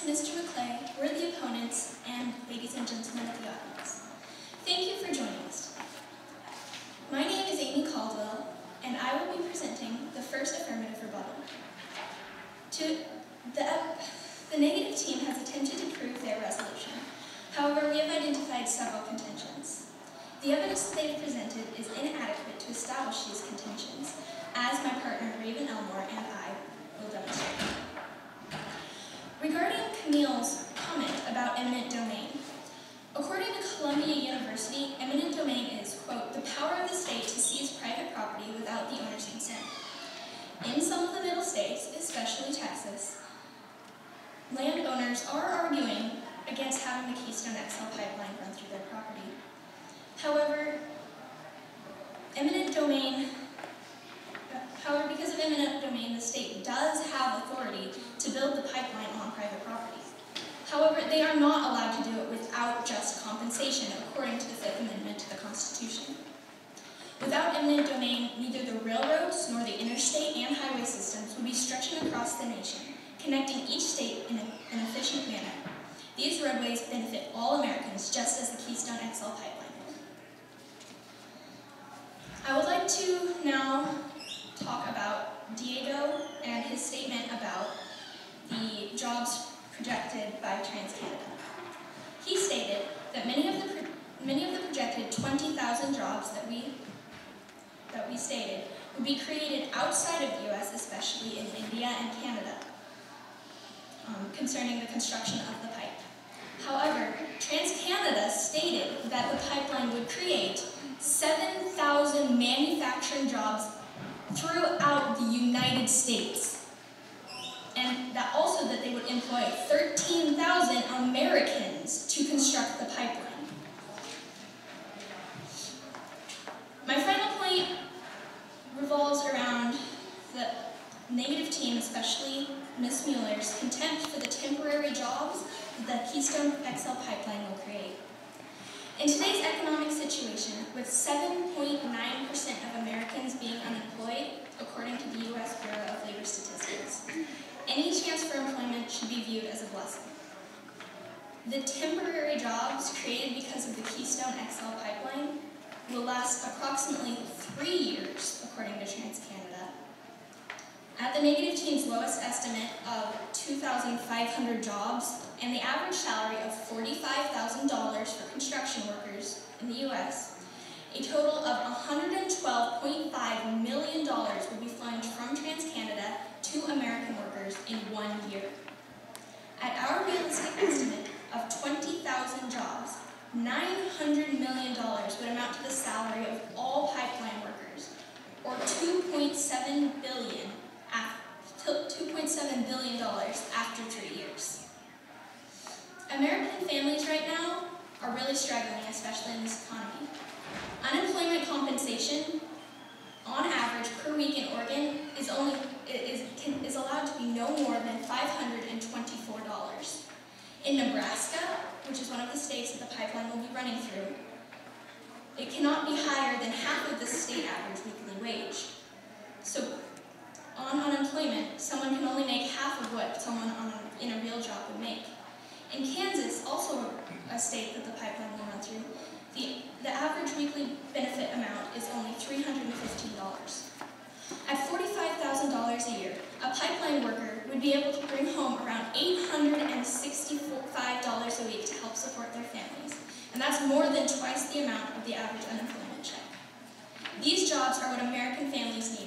Mr. McClay, worthy opponents, and ladies and gentlemen of the audience. Thank you for joining us today. My name is Amy Caldwell, and I will be presenting the first affirmative rebuttal. The negative team has attempted to prove their resolution. However, we have identified several contentions. The evidence that they have presented is inadequate to establish these contentions, as my partner Bervin-Mueller and I will demonstrate. Regarding Camille's comment about eminent domain, according to Columbia University, eminent domain is, quote, the power of the state to seize private property without the owner's consent. In some of the middle states, especially Texas, landowners are arguing against having the Keystone XL Pipeline run through their property. However, because of eminent domain, the state does have authority to build the pipeline on private property. However, they are not allowed to do it without just compensation, according to the Fifth Amendment to the Constitution. Without eminent domain, neither the railroads nor the interstate and highway systems would be stretching across the nation, connecting each state in an efficient manner. These roadways benefit all Americans, just as the Keystone XL Pipeline will. I would like to now talk about Diego and his statement about the jobs projected by TransCanada. He stated that many of the projected 20,000 jobs that we stated would be created outside of the U.S., especially in India and Canada, concerning the construction of the pipe. However, TransCanada stated that the pipeline would create 7,000 manufacturing jobs throughout the United States, and that also that they would employ 13,000 Americans to construct the pipeline. My final point revolves around the negative team, especially Ms. Mueller's contempt for the temporary jobs that the Keystone XL Pipeline will create. In today's economic situation, with 7.9% of Americans being unemployed, according to the U.S. Bureau of Labor Statistics, any chance for employment should be viewed as a blessing. The temporary jobs created because of the Keystone XL Pipeline will last approximately 3 years, according to TransCanada. At the negative team's lowest estimate of 2,500 jobs and the average salary of $45,000 for construction workers in the U.S., a total of $112.5 million will be flowing from TransCanada to American workers in 1 year. At our realistic estimate of 20,000 jobs, $900 million would amount to the salary of all pipeline workers, or $2.7 billion after 3 years. American families right now are really struggling, especially in this economy. Unemployment compensation, on average per week in Oregon, is allowed to be no more than $524. In Nebraska, which is one of the states that the pipeline will be running through, it cannot be higher than half of the state average weekly wage. So, on unemployment, someone can only make half of what someone in a real job would make. In Kansas, also a state that the pipeline will run through, the average weekly benefit amount is only $315. At $45,000 a year, a pipeline worker would be able to bring home around $865 a week to help support their families, and that's more than twice the amount of the average unemployment check. These jobs are what American families need